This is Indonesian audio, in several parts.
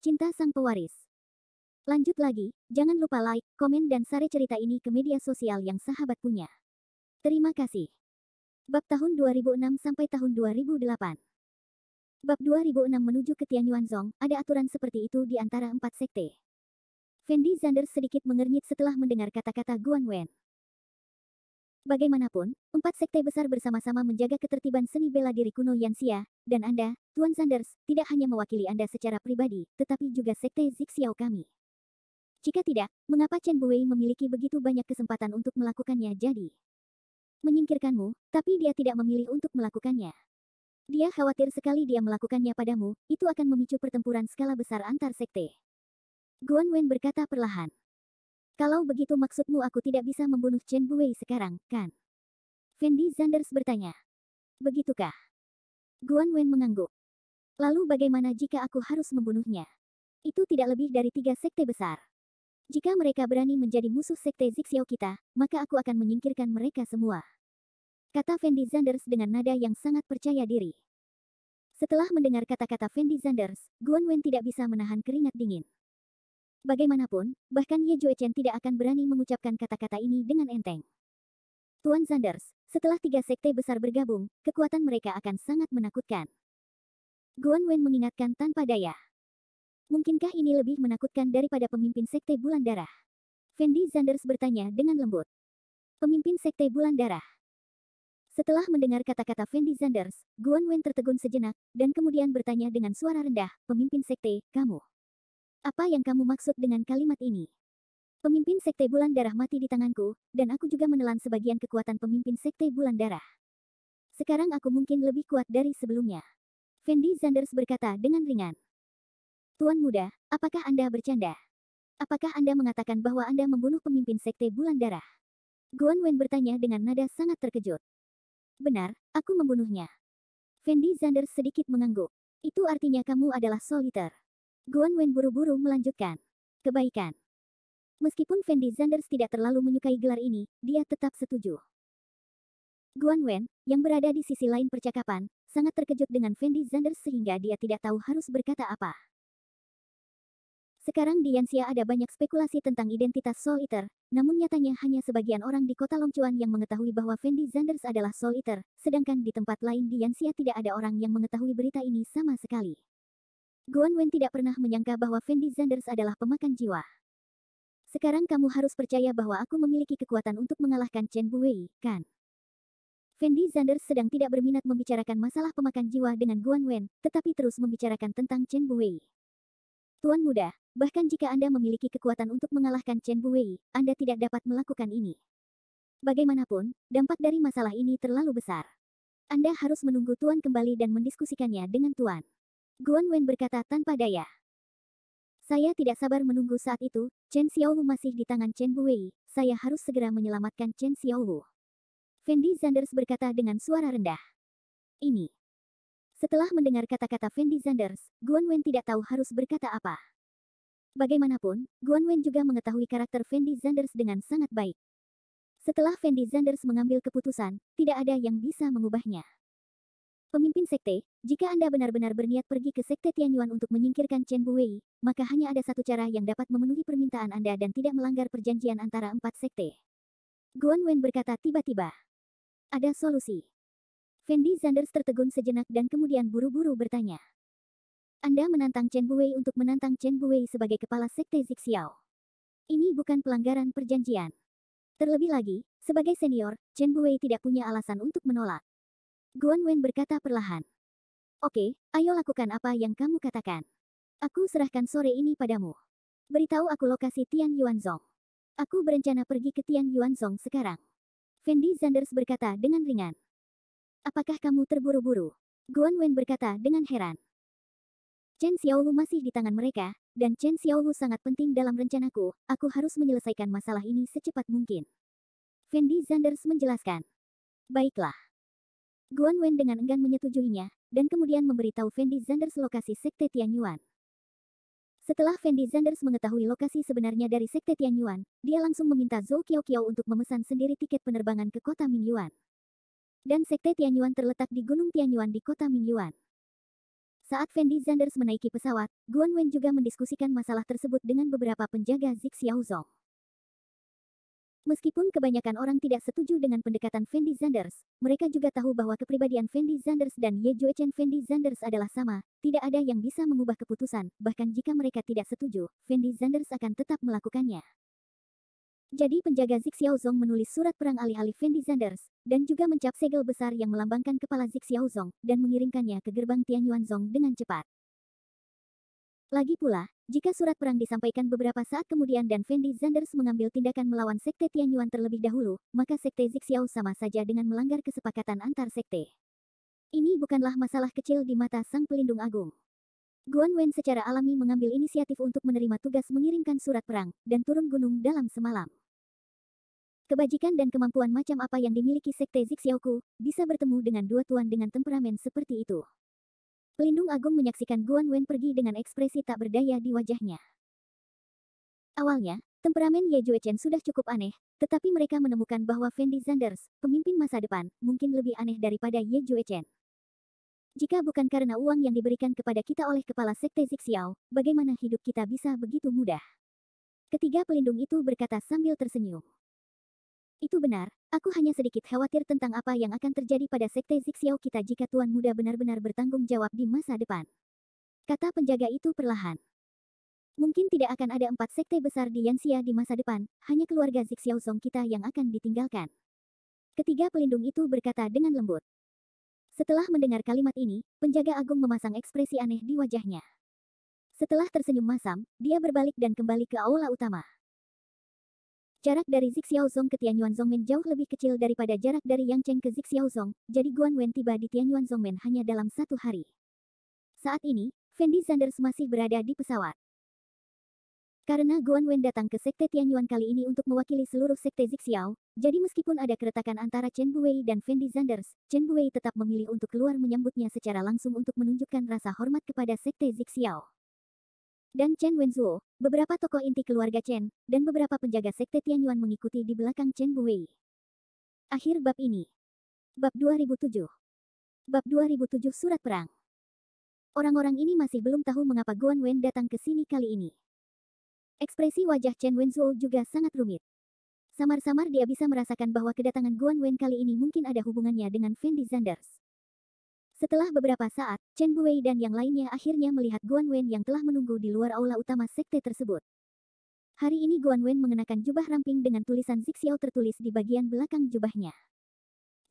Cinta Sang Pewaris. Lanjut lagi, jangan lupa like, komen dan share cerita ini ke media sosial yang sahabat punya. Terima kasih. Bab tahun 2006 sampai tahun 2008. Bab 2006 menuju ke Tianyuanzong, ada aturan seperti itu di antara 4 sekte. Fendi Zanders sedikit mengernyit setelah mendengar kata-kata Guan Wen. Bagaimanapun, 4 sekte besar bersama-sama menjaga ketertiban seni bela diri kuno Yanxia, dan Anda, Tuan Zanders, tidak hanya mewakili Anda secara pribadi, tetapi juga sekte Zixiao kami. Jika tidak, mengapa Chen Buwei memiliki begitu banyak kesempatan untuk melakukannya jadi menyingkirkanmu, tapi dia tidak memilih untuk melakukannya. Dia khawatir sekali dia melakukannya padamu, itu akan memicu pertempuran skala besar antar sekte. Guan Wen berkata perlahan. Kalau begitu maksudmu aku tidak bisa membunuh Chen Buwei sekarang, kan? Fendi Zanders bertanya. Begitukah? Guan Wen mengangguk. Lalu bagaimana jika aku harus membunuhnya? Itu tidak lebih dari 3 sekte besar. Jika mereka berani menjadi musuh sekte Zixiao kita, maka aku akan menyingkirkan mereka semua. Kata Fendi Zanders dengan nada yang sangat percaya diri. Setelah mendengar kata-kata Fendi Zanders, Guan Wen tidak bisa menahan keringat dingin. Bagaimanapun, bahkan Ye Juechen tidak akan berani mengucapkan kata-kata ini dengan enteng. Tuan Zanders, setelah 3 sekte besar bergabung, kekuatan mereka akan sangat menakutkan. Guan Wen mengingatkan tanpa daya. Mungkinkah ini lebih menakutkan daripada pemimpin sekte bulan darah? Fendi Zanders bertanya dengan lembut. Pemimpin sekte bulan darah. Setelah mendengar kata-kata Fendi Zanders, Guan Wen tertegun sejenak, dan kemudian bertanya dengan suara rendah, pemimpin sekte, kamu. Apa yang kamu maksud dengan kalimat ini? Pemimpin sekte bulan darah mati di tanganku, dan aku juga menelan sebagian kekuatan pemimpin sekte bulan darah. Sekarang aku mungkin lebih kuat dari sebelumnya. Fendi Zanders berkata dengan ringan. Tuan muda, apakah Anda bercanda? Apakah Anda mengatakan bahwa Anda membunuh pemimpin sekte bulan darah? Guan Wen bertanya dengan nada sangat terkejut. Benar, aku membunuhnya. Fendi Zanders sedikit mengangguk. Itu artinya kamu adalah Soul Eater. Guan Wen buru-buru melanjutkan. Kebaikan. Meskipun Fendi Zanders tidak terlalu menyukai gelar ini, dia tetap setuju. Guan Wen, yang berada di sisi lain percakapan, sangat terkejut dengan Fendi Zanders sehingga dia tidak tahu harus berkata apa. Sekarang di Yanxia ada banyak spekulasi tentang identitas Soul Eater, namun nyatanya hanya sebagian orang di kota Longchuan yang mengetahui bahwa Fendi Zanders adalah Soul Eater, sedangkan di tempat lain di Yanxia tidak ada orang yang mengetahui berita ini sama sekali. Guan Wen tidak pernah menyangka bahwa Fendi Zanders adalah pemakan jiwa. Sekarang kamu harus percaya bahwa aku memiliki kekuatan untuk mengalahkan Chen Buwei, kan? Fendi Zanders sedang tidak berminat membicarakan masalah pemakan jiwa dengan Guan Wen, tetapi terus membicarakan tentang Chen Buwei. Tuan muda, bahkan jika Anda memiliki kekuatan untuk mengalahkan Chen Buwei, Anda tidak dapat melakukan ini. Bagaimanapun, dampak dari masalah ini terlalu besar. Anda harus menunggu Tuan kembali dan mendiskusikannya dengan Tuan. Guan Wen berkata tanpa daya. Saya tidak sabar menunggu saat itu, Chen Xiaowu masih di tangan Chen Buwei, saya harus segera menyelamatkan Chen Xiaowu. Fendi Zanders berkata dengan suara rendah. Ini. Setelah mendengar kata-kata Fendi Zanders, Guan Wen tidak tahu harus berkata apa. Bagaimanapun, Guan Wen juga mengetahui karakter Fendi Zanders dengan sangat baik. Setelah Fendi Zanders mengambil keputusan, tidak ada yang bisa mengubahnya. Pemimpin sekte, jika Anda benar-benar berniat pergi ke sekte Tianyuan untuk menyingkirkan Chen Buwei, maka hanya ada satu cara yang dapat memenuhi permintaan Anda dan tidak melanggar perjanjian antara 4 sekte. Guan Wen berkata tiba-tiba. Ada solusi. Fendi Zanders tertegun sejenak dan kemudian buru-buru bertanya. Anda menantang Chen Buwei untuk menantang Chen Buwei sebagai kepala sekte Zixiao. Ini bukan pelanggaran perjanjian. Terlebih lagi, sebagai senior, Chen Buwei tidak punya alasan untuk menolak. Guan Wen berkata perlahan. Oke, ayo lakukan apa yang kamu katakan. Aku serahkan sore ini padamu. Beritahu aku lokasi Tianyuanzong. Aku berencana pergi ke Tianyuanzong sekarang. Fendi Zanders berkata dengan ringan. Apakah kamu terburu-buru? Guan Wen berkata dengan heran. Chen Xiaowu masih di tangan mereka, dan Chen Xiaowu sangat penting dalam rencanaku, aku harus menyelesaikan masalah ini secepat mungkin. Fendi Zanders menjelaskan. Baiklah. Guan Wen dengan enggan menyetujuinya, dan kemudian memberitahu Fendi Zanders lokasi sekte Tianyuan. Setelah Fendi Zanders mengetahui lokasi sebenarnya dari sekte Tianyuan, dia langsung meminta Zhou Qiaoqiao untuk memesan sendiri tiket penerbangan ke kota Mingyuan. Dan sekte Tianyuan terletak di Gunung Tianyuan di kota Mingyuan. Saat Fendi Zanders menaiki pesawat, Guan Wen juga mendiskusikan masalah tersebut dengan beberapa penjaga Zik Xiaozong. Meskipun kebanyakan orang tidak setuju dengan pendekatan Fendi Zanders, mereka juga tahu bahwa kepribadian Fendi Zanders dan Ye Juechen Fendi Zanders adalah sama, tidak ada yang bisa mengubah keputusan, bahkan jika mereka tidak setuju, Fendi Zanders akan tetap melakukannya. Jadi penjaga Zik Xiaozong menulis surat perang alih-alih Fendi Zanders, dan juga mencap segel besar yang melambangkan kepala Zik Xiaozong, dan mengirimkannya ke gerbang Tianyuanzong dengan cepat. Lagi pula, jika surat perang disampaikan beberapa saat kemudian dan Fendi Zanders mengambil tindakan melawan Sekte Tianyuan terlebih dahulu, maka Sekte Zik Xiao sama saja dengan melanggar kesepakatan antar sekte. Ini bukanlah masalah kecil di mata Sang Pelindung Agung. Guan Wen secara alami mengambil inisiatif untuk menerima tugas mengirimkan surat perang, dan turun gunung dalam semalam. Kebajikan dan kemampuan macam apa yang dimiliki Sekte Zik Xiaoku, bisa bertemu dengan dua tuan dengan temperamen seperti itu. Pelindung Agung menyaksikan Guan Wen pergi dengan ekspresi tak berdaya di wajahnya. Awalnya, temperamen Ye Juechen sudah cukup aneh, tetapi mereka menemukan bahwa Fendi Zanders, pemimpin masa depan, mungkin lebih aneh daripada Ye Juechen. Jika bukan karena uang yang diberikan kepada kita oleh kepala Sekte Zik Xiao, bagaimana hidup kita bisa begitu mudah? Ketiga pelindung itu berkata sambil tersenyum. Itu benar, aku hanya sedikit khawatir tentang apa yang akan terjadi pada Sekte Zik Xiao kita jika Tuan Muda benar-benar bertanggung jawab di masa depan. Kata penjaga itu perlahan. Mungkin tidak akan ada 4 sekte besar di Yanxia di masa depan, hanya keluarga Zik Xiaozong kita yang akan ditinggalkan. Ketiga pelindung itu berkata dengan lembut. Setelah mendengar kalimat ini, penjaga agung memasang ekspresi aneh di wajahnya. Setelah tersenyum masam, dia berbalik dan kembali ke aula utama. Jarak dari Zik Xiaozong ke Tianyuanzongmen jauh lebih kecil daripada jarak dari Yang Cheng ke Zik Xiaozong, jadi Guan Wen tiba di Tianyuanzongmen hanya dalam 1 hari. Saat ini, Fendi Zanders masih berada di pesawat. Karena Guan Wen datang ke Sekte Tianyuan kali ini untuk mewakili seluruh Sekte Zik Xiao, jadi meskipun ada keretakan antara Chen Buwei dan Fendi Zanders, Chen Buwei tetap memilih untuk keluar menyambutnya secara langsung untuk menunjukkan rasa hormat kepada Sekte Zik Xiao. Dan Chen Wenzuo, beberapa tokoh inti keluarga Chen, dan beberapa penjaga Sekte Tianyuan mengikuti di belakang Chen Buwei. Akhir bab ini. Bab 2007. Bab 2007 Surat Perang. Orang-orang ini masih belum tahu mengapa Guan Wen datang ke sini kali ini. Ekspresi wajah Chen Wenzuo juga sangat rumit. Samar-samar dia bisa merasakan bahwa kedatangan Guan Wen kali ini mungkin ada hubungannya dengan Fendi Zanders. Setelah beberapa saat, Chen Buwei dan yang lainnya akhirnya melihat Guan Wen yang telah menunggu di luar aula utama sekte tersebut. Hari ini Guan Wen mengenakan jubah ramping dengan tulisan Zik Xiao tertulis di bagian belakang jubahnya.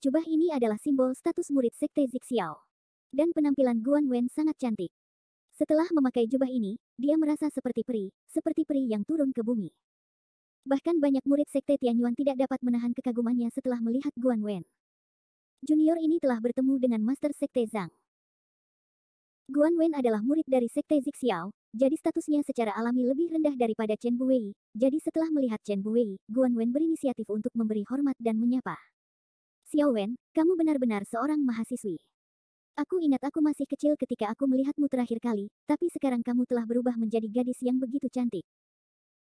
Jubah ini adalah simbol status murid sekte Zik Xiao. Dan penampilan Guan Wen sangat cantik. Setelah memakai jubah ini, dia merasa seperti peri yang turun ke bumi. Bahkan banyak murid sekte Tianyuan tidak dapat menahan kekagumannya setelah melihat Guan Wen. Junior ini telah bertemu dengan Master Sekte Zhang. Guan Wen adalah murid dari Sekte Zik Xiao, jadi statusnya secara alami lebih rendah daripada Chen Buwei. Jadi setelah melihat Chen Buwei, Guan Wen berinisiatif untuk memberi hormat dan menyapa. Xiao Wen, kamu benar-benar seorang mahasiswi. Aku ingat aku masih kecil ketika aku melihatmu terakhir kali, tapi sekarang kamu telah berubah menjadi gadis yang begitu cantik.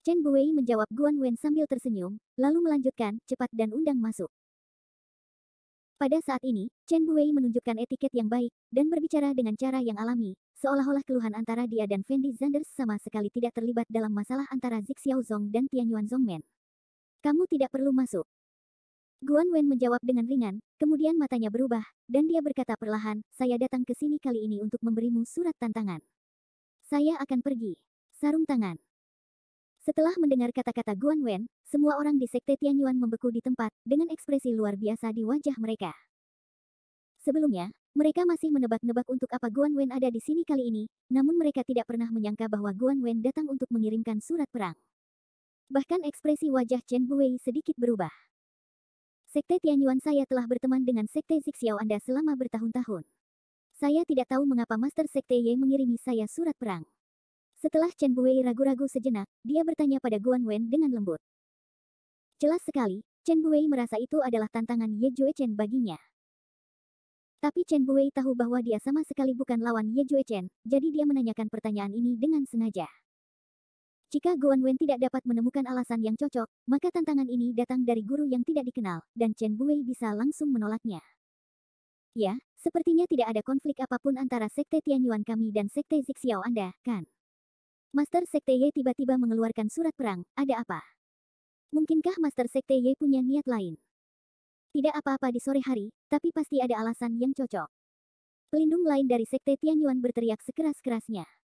Chen Buwei menjawab Guan Wen sambil tersenyum, lalu melanjutkan, cepat dan undang masuk. Pada saat ini, Chen Buwei menunjukkan etiket yang baik, dan berbicara dengan cara yang alami, seolah-olah keluhan antara dia dan Fendi Zanders sama sekali tidak terlibat dalam masalah antara Zik Xiaozong dan Tianyuanzongmen. Kamu tidak perlu masuk. Guan Wen menjawab dengan ringan, kemudian matanya berubah, dan dia berkata perlahan, saya datang ke sini kali ini untuk memberimu surat tantangan. Saya akan pergi. Sarung tangan. Setelah mendengar kata-kata Guan Wen, semua orang di Sekte Tianyuan membeku di tempat, dengan ekspresi luar biasa di wajah mereka. Sebelumnya, mereka masih menebak-nebak untuk apa Guan Wen ada di sini kali ini, namun mereka tidak pernah menyangka bahwa Guan Wen datang untuk mengirimkan surat perang. Bahkan ekspresi wajah Chen Buwei sedikit berubah. Sekte Tianyuan saya telah berteman dengan Sekte Zik Xiao Anda selama bertahun-tahun. Saya tidak tahu mengapa Master Sekte Ye mengirimi saya surat perang. Setelah Chen Buwei ragu-ragu sejenak, dia bertanya pada Guan Wen dengan lembut. Jelas sekali, Chen Buwei merasa itu adalah tantangan Ye Juechen baginya. Tapi Chen Buwei tahu bahwa dia sama sekali bukan lawan Ye Juechen, jadi dia menanyakan pertanyaan ini dengan sengaja. Jika Guan Wen tidak dapat menemukan alasan yang cocok, maka tantangan ini datang dari guru yang tidak dikenal, dan Chen Buwei bisa langsung menolaknya. Ya, sepertinya tidak ada konflik apapun antara Sekte Tianyuan kami dan Sekte Zixiao Anda, kan? Master Sekte Ye tiba-tiba mengeluarkan surat perang, ada apa? Mungkinkah Master Sekte Ye punya niat lain? Tidak apa-apa di sore hari, tapi pasti ada alasan yang cocok. Pelindung lain dari Sekte Tianyuan berteriak sekeras-kerasnya.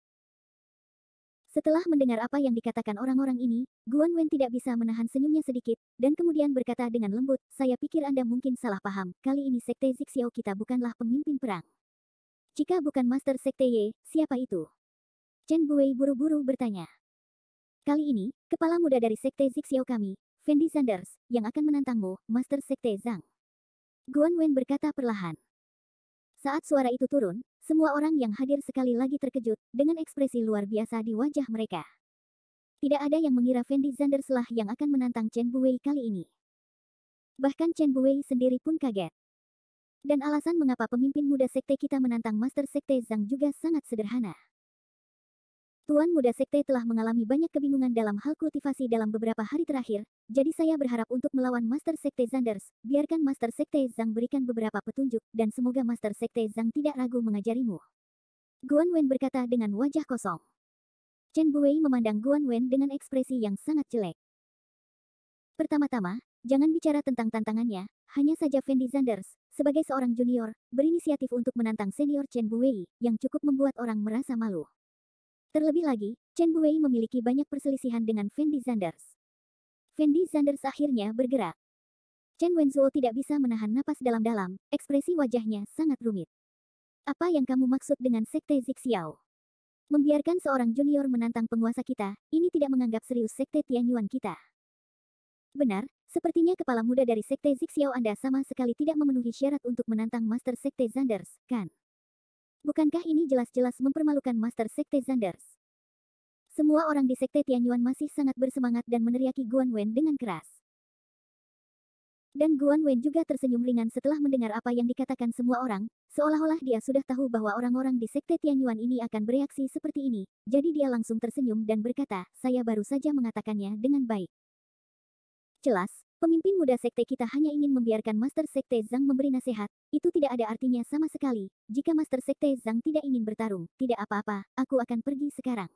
Setelah mendengar apa yang dikatakan orang-orang ini, Guan Wen tidak bisa menahan senyumnya sedikit, dan kemudian berkata dengan lembut, saya pikir Anda mungkin salah paham, kali ini Sekte Zixiao kita bukanlah pemimpin perang. Jika bukan Master Sekte Ye, siapa itu? Chen Buwei buru-buru bertanya. Kali ini, kepala muda dari Sekte Zixiao kami, Fendi Sanders, yang akan menantangmu, Master Sekte Zhang. Guan Wen berkata perlahan. Saat suara itu turun, semua orang yang hadir sekali lagi terkejut, dengan ekspresi luar biasa di wajah mereka. Tidak ada yang mengira Fendi Sanders lah yang akan menantang Chen Buwei kali ini. Bahkan Chen Buwei sendiri pun kaget. Dan alasan mengapa pemimpin muda sekte kita menantang Master Sekte Zhang juga sangat sederhana. Tuan muda sekte telah mengalami banyak kebingungan dalam hal kultivasi dalam beberapa hari terakhir, jadi saya berharap untuk melawan Master Sekte Sanders, biarkan Master Sekte Zhang berikan beberapa petunjuk, dan semoga Master Sekte Zhang tidak ragu mengajarimu. Guan Wen berkata dengan wajah kosong. Chen Buwei memandang Guan Wen dengan ekspresi yang sangat jelek. Pertama-tama, jangan bicara tentang tantangannya, hanya saja Fendi Sanders, sebagai seorang junior, berinisiatif untuk menantang senior Chen Buwei, yang cukup membuat orang merasa malu. Terlebih lagi, Chen Buwei memiliki banyak perselisihan dengan Fendi Sanders. Fendi Sanders akhirnya bergerak. Chen Wenzuo tidak bisa menahan napas dalam-dalam, ekspresi wajahnya sangat rumit. Apa yang kamu maksud dengan Sekte Zixiao? Membiarkan seorang junior menantang penguasa kita, ini tidak menganggap serius Sekte Tianyuan kita. Benar, sepertinya kepala muda dari Sekte Zixiao Anda sama sekali tidak memenuhi syarat untuk menantang Master Sekte Sanders, kan? Bukankah ini jelas-jelas mempermalukan Master Sekte Sanders? Semua orang di Sekte Tianyuan masih sangat bersemangat dan meneriaki Guan Wen dengan keras. Dan Guan Wen juga tersenyum ringan setelah mendengar apa yang dikatakan semua orang, seolah-olah dia sudah tahu bahwa orang-orang di Sekte Tianyuan ini akan bereaksi seperti ini, jadi dia langsung tersenyum dan berkata, saya baru saja mengatakannya dengan baik. Jelas, pemimpin muda sekte kita hanya ingin membiarkan Master Sekte Zhang memberi nasihat, itu tidak ada artinya sama sekali. Jika Master Sekte Zhang tidak ingin bertarung, tidak apa-apa, aku akan pergi sekarang.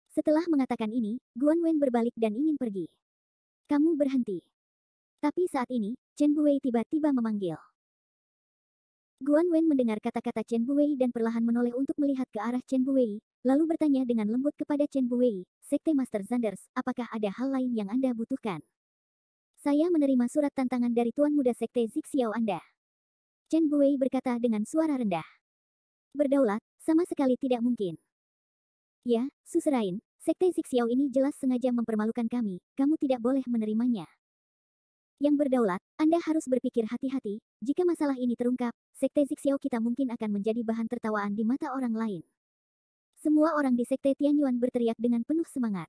Setelah mengatakan ini, Guan Wen berbalik dan ingin pergi. Kamu berhenti. Tapi saat ini, Chen Buwei tiba-tiba memanggil. Guan Wen mendengar kata-kata Chen Buwei dan perlahan menoleh untuk melihat ke arah Chen Buwei, lalu bertanya dengan lembut kepada Chen Buwei, Sekte Master Sanders, apakah ada hal lain yang Anda butuhkan? Saya menerima surat tantangan dari Tuan Muda Sekte Zixiao Anda. Chen Buwei berkata dengan suara rendah. Berdaulat, sama sekali tidak mungkin. Ya, Suzerain, Sekte Zixiao ini jelas sengaja mempermalukan kami, kamu tidak boleh menerimanya. Yang berdaulat, Anda harus berpikir hati-hati, jika masalah ini terungkap, Sekte Zixiao kita mungkin akan menjadi bahan tertawaan di mata orang lain. Semua orang di Sekte Tianyuan berteriak dengan penuh semangat.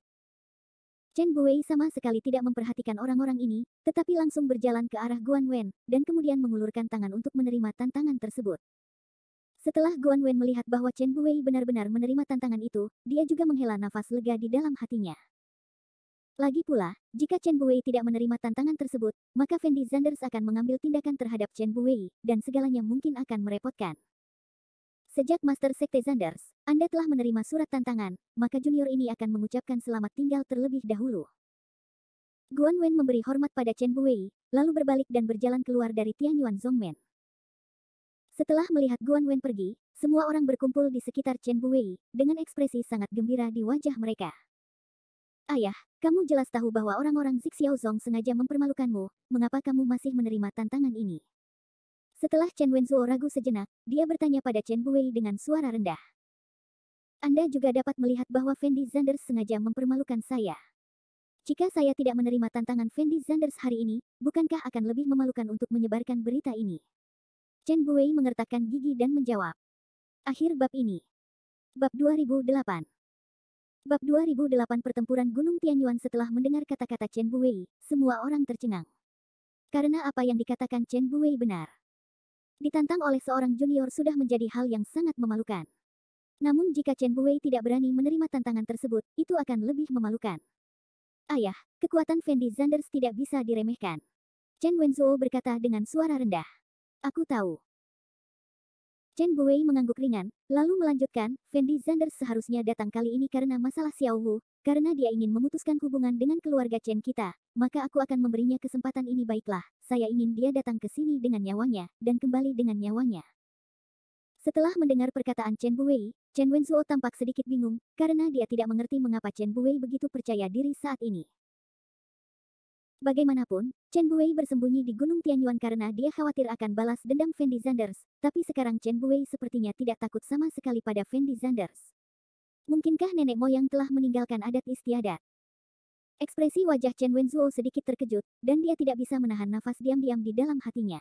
Chen Buwei sama sekali tidak memperhatikan orang-orang ini, tetapi langsung berjalan ke arah Guan Wen, dan kemudian mengulurkan tangan untuk menerima tantangan tersebut. Setelah Guan Wen melihat bahwa Chen Buwei benar-benar menerima tantangan itu, dia juga menghela nafas lega di dalam hatinya. Lagi pula, jika Chen Buwei tidak menerima tantangan tersebut, maka Fendi Sanders akan mengambil tindakan terhadap Chen Buwei, dan segalanya mungkin akan merepotkan. Sejak Master Sekte Sanders, Anda telah menerima surat tantangan, maka junior ini akan mengucapkan selamat tinggal terlebih dahulu. Guan Wen memberi hormat pada Chen Buwei, lalu berbalik dan berjalan keluar dari Tianyuan Zongmen. Setelah melihat Guan Wen pergi, semua orang berkumpul di sekitar Chen Buwei, dengan ekspresi sangat gembira di wajah mereka. Ayah, kamu jelas tahu bahwa orang-orang Zixiao Zong sengaja mempermalukanmu, mengapa kamu masih menerima tantangan ini? Setelah Chen Wenzuo ragu sejenak, dia bertanya pada Chen Buwei dengan suara rendah. Anda juga dapat melihat bahwa Fendi Sanders sengaja mempermalukan saya. Jika saya tidak menerima tantangan Fendi Sanders hari ini, bukankah akan lebih memalukan untuk menyebarkan berita ini? Chen Buwei mengertakkan gigi dan menjawab. Akhir bab ini. Bab 2008. Bab 2008 Pertempuran Gunung Tianyuan. Setelah mendengar kata-kata Chen Buwei, semua orang tercengang. Karena apa yang dikatakan Chen Buwei benar. Ditantang oleh seorang junior sudah menjadi hal yang sangat memalukan. Namun jika Chen Buwei tidak berani menerima tantangan tersebut, itu akan lebih memalukan. Ayah, kekuatan Fendi Sanders tidak bisa diremehkan. Chen Wenzuo berkata dengan suara rendah. Aku tahu. Chen Buwei mengangguk ringan, lalu melanjutkan, Fendi Zanders seharusnya datang kali ini karena masalah Xiao Wu, karena dia ingin memutuskan hubungan dengan keluarga Chen kita, maka aku akan memberinya kesempatan ini. Baiklah, saya ingin dia datang ke sini dengan nyawanya, dan kembali dengan nyawanya. Setelah mendengar perkataan Chen Buwei, Chen Wenzuo tampak sedikit bingung, karena dia tidak mengerti mengapa Chen Buwei begitu percaya diri saat ini. Bagaimanapun, Chen Buwei bersembunyi di Gunung Tianyuan karena dia khawatir akan balas dendam Fendi Zanders, tapi sekarang Chen Buwei sepertinya tidak takut sama sekali pada Fendi Zanders. Mungkinkah nenek moyang telah meninggalkan adat istiadat? Ekspresi wajah Chen Wenzuo sedikit terkejut, dan dia tidak bisa menahan nafas diam-diam di dalam hatinya.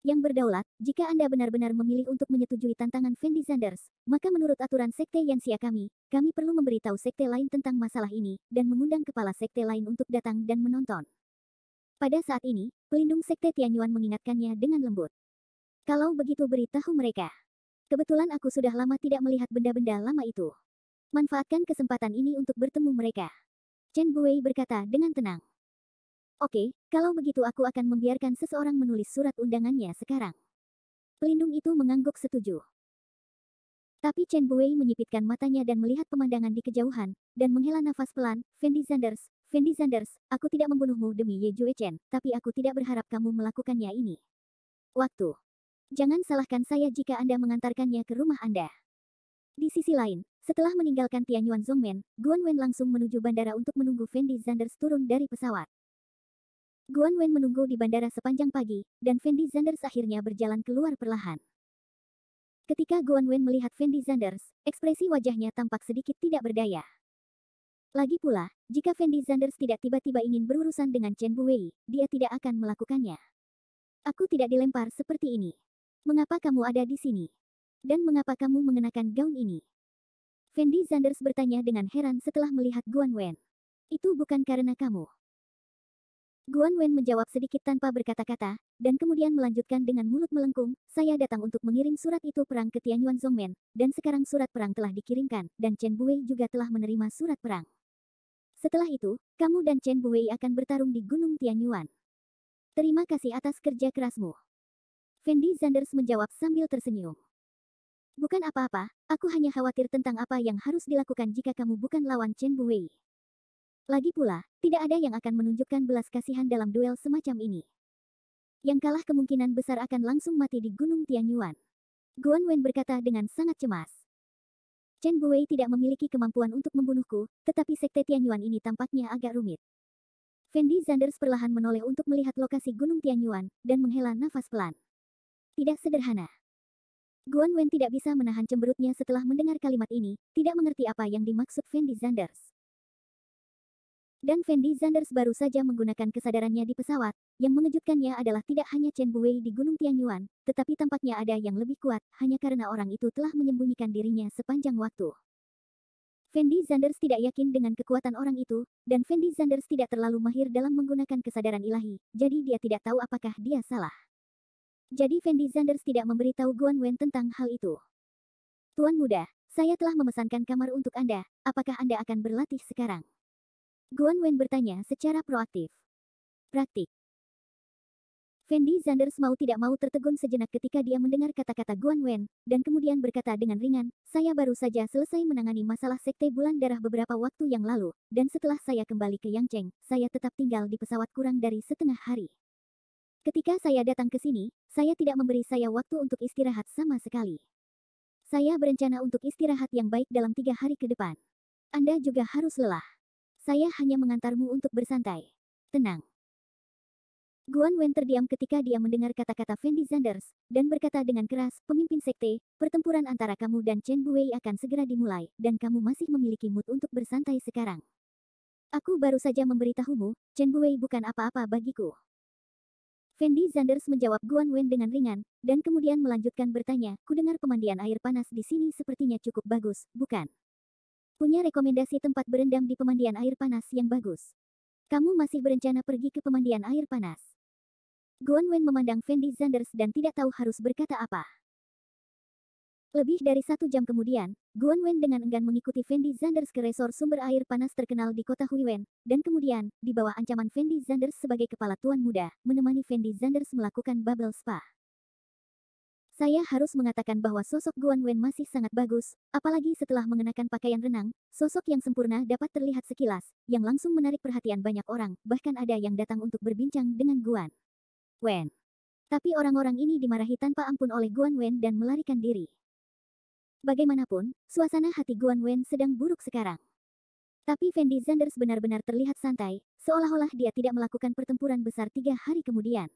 Yang berdaulat, jika Anda benar-benar memilih untuk menyetujui tantangan Fendi Zanders, maka menurut aturan sekte Yanxia kami perlu memberitahu sekte lain tentang masalah ini, dan mengundang kepala sekte lain untuk datang dan menonton. Pada saat ini, pelindung sekte Tianyuan mengingatkannya dengan lembut. Kalau begitu beritahu mereka. Kebetulan aku sudah lama tidak melihat benda-benda lama itu. Manfaatkan kesempatan ini untuk bertemu mereka. Chen Buwei berkata dengan tenang. Oke, kalau begitu aku akan membiarkan seseorang menulis surat undangannya sekarang. Pelindung itu mengangguk setuju. Tapi Chen Buwei menyipitkan matanya dan melihat pemandangan di kejauhan, dan menghela nafas pelan. Fendi Zanders, aku tidak membunuhmu demi Ye Jue Chen, tapi aku tidak berharap kamu melakukannya ini. Waktu. Jangan salahkan saya jika Anda mengantarkannya ke rumah Anda. Di sisi lain, setelah meninggalkan Tianyuan Zongmen, Guan Wen langsung menuju bandara untuk menunggu Fendi Zanders turun dari pesawat. Guan Wen menunggu di bandara sepanjang pagi, dan Fendi Zanders akhirnya berjalan keluar perlahan. Ketika Guan Wen melihat Fendi Zanders, ekspresi wajahnya tampak sedikit tidak berdaya. Lagi pula, jika Fendi Zanders tidak tiba-tiba ingin berurusan dengan Chen Buwei, dia tidak akan melakukannya. Aku tidak dilempar seperti ini. Mengapa kamu ada di sini? Dan mengapa kamu mengenakan gaun ini? Fendi Zanders bertanya dengan heran setelah melihat Guan Wen. Itu bukan karena kamu. Guan Wen menjawab sedikit tanpa berkata-kata, dan kemudian melanjutkan dengan mulut melengkung, saya datang untuk mengirim surat itu perang ke Tianyuan Zongmen, dan sekarang surat perang telah dikirimkan, dan Chen Buwei juga telah menerima surat perang. Setelah itu, kamu dan Chen Buwei akan bertarung di Gunung Tianyuan. Terima kasih atas kerja kerasmu. Fendi Zanders menjawab sambil tersenyum. Bukan apa-apa, aku hanya khawatir tentang apa yang harus dilakukan jika kamu bukan lawan Chen Buwei. Lagi pula, tidak ada yang akan menunjukkan belas kasihan dalam duel semacam ini. Yang kalah kemungkinan besar akan langsung mati di Gunung Tianyuan. Guan Wen berkata dengan sangat cemas. Chen Buwei tidak memiliki kemampuan untuk membunuhku, tetapi sekte Tianyuan ini tampaknya agak rumit. Fendi Zanders perlahan menoleh untuk melihat lokasi Gunung Tianyuan, dan menghela nafas pelan. Tidak sederhana. Guan Wen tidak bisa menahan cemberutnya setelah mendengar kalimat ini, tidak mengerti apa yang dimaksud Fendi Zanders. Dan Fendi Zanders baru saja menggunakan kesadarannya di pesawat. Yang mengejutkannya adalah tidak hanya Chen Buwei di Gunung Tianyuan, tetapi tampaknya ada yang lebih kuat, hanya karena orang itu telah menyembunyikan dirinya sepanjang waktu. Fendi Zanders tidak yakin dengan kekuatan orang itu, dan Fendi Zanders tidak terlalu mahir dalam menggunakan kesadaran ilahi, jadi dia tidak tahu apakah dia salah. Jadi Fendi Zanders tidak memberitahu Guan Wen tentang hal itu. Tuan muda, saya telah memesankan kamar untuk Anda, apakah Anda akan berlatih sekarang? Guan Wen bertanya secara proaktif. Praktik. Fendi Zanders mau tidak mau tertegun sejenak ketika dia mendengar kata-kata Guan Wen, dan kemudian berkata dengan ringan, saya baru saja selesai menangani masalah sekte bulan darah beberapa waktu yang lalu, dan setelah saya kembali ke Yangcheng, saya tetap tinggal di pesawat kurang dari setengah hari. Ketika saya datang ke sini, saya tidak memberi saya waktu untuk istirahat sama sekali. Saya berencana untuk istirahat yang baik dalam 3 hari ke depan. Anda juga harus lelah. Saya hanya mengantarmu untuk bersantai. Tenang. Guan Wen terdiam ketika dia mendengar kata-kata Fendi Zanders, dan berkata dengan keras, pemimpin sekte, pertempuran antara kamu dan Chen Buwei akan segera dimulai, dan kamu masih memiliki mood untuk bersantai sekarang. Aku baru saja memberitahumu, Chen Buwei bukan apa-apa bagiku. Fendi Zanders menjawab Guan Wen dengan ringan, dan kemudian melanjutkan bertanya, kudengar pemandian air panas di sini sepertinya cukup bagus, bukan? Punya rekomendasi tempat berendam di pemandian air panas yang bagus. Kamu masih berencana pergi ke pemandian air panas? Guan Wen memandang Fendi Zanders dan tidak tahu harus berkata apa. Lebih dari 1 jam kemudian, Guan Wen dengan enggan mengikuti Fendi Zanders ke resor sumber air panas terkenal di kota Huiwen, dan kemudian, di bawah ancaman Fendi Zanders sebagai kepala tuan muda, menemani Fendi Zanders melakukan bubble spa. Saya harus mengatakan bahwa sosok Guan Wen masih sangat bagus, apalagi setelah mengenakan pakaian renang, sosok yang sempurna dapat terlihat sekilas, yang langsung menarik perhatian banyak orang, bahkan ada yang datang untuk berbincang dengan Guan Wen. Tapi orang-orang ini dimarahi tanpa ampun oleh Guan Wen dan melarikan diri. Bagaimanapun, suasana hati Guan Wen sedang buruk sekarang. Tapi Fendi Zanders benar-benar terlihat santai, seolah-olah dia tidak melakukan pertempuran besar 3 hari kemudian.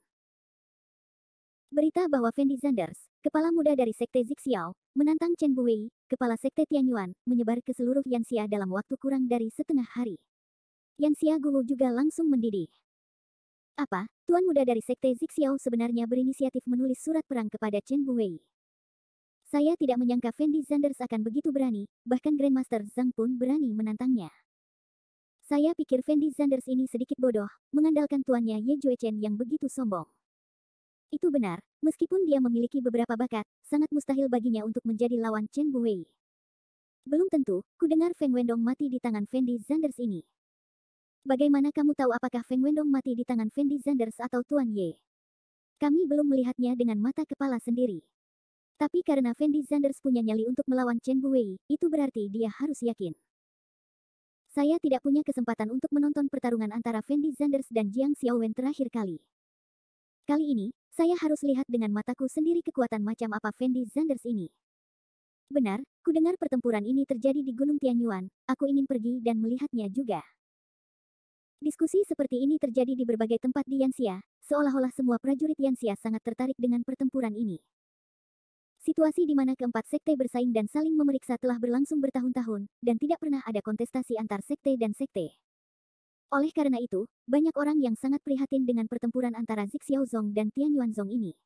Berita bahwa Fendi Zanders, kepala muda dari Sekte Zixiao, menantang Chen Buwei, kepala Sekte Tianyuan, menyebar ke seluruh Yanxia dalam waktu kurang dari setengah hari. Yanxia Guwu juga langsung mendidih. Apa, tuan muda dari Sekte Zixiao sebenarnya berinisiatif menulis surat perang kepada Chen Buwei? Saya tidak menyangka Fendi Zanders akan begitu berani, bahkan Grandmaster Zhang pun berani menantangnya. Saya pikir Fendi Zanders ini sedikit bodoh, mengandalkan tuannya Ye Juechen yang begitu sombong. Itu benar, meskipun dia memiliki beberapa bakat, sangat mustahil baginya untuk menjadi lawan Chen Buwei. Belum tentu, kudengar Feng Wendong mati di tangan Fendi Zanders ini. Bagaimana kamu tahu apakah Feng Wendong mati di tangan Fendi Zanders atau Tuan Ye? Kami belum melihatnya dengan mata kepala sendiri. Tapi karena Fendi Zanders punya nyali untuk melawan Chen Buwei, itu berarti dia harus yakin. Saya tidak punya kesempatan untuk menonton pertarungan antara Fendi Zanders dan Jiang Xiaowen terakhir kali. Kali ini, saya harus lihat dengan mataku sendiri kekuatan macam apa Fendi Zanders ini. Benar, kudengar pertempuran ini terjadi di Gunung Tianyuan, aku ingin pergi dan melihatnya juga. Diskusi seperti ini terjadi di berbagai tempat di Yanxia, seolah-olah semua prajurit Yanxia sangat tertarik dengan pertempuran ini. Situasi di mana keempat sekte bersaing dan saling memeriksa telah berlangsung bertahun-tahun, dan tidak pernah ada kontestasi antar sekte dan sekte. Oleh karena itu, banyak orang yang sangat prihatin dengan pertempuran antara Zixiao Zong dan Tianyuan Zong ini.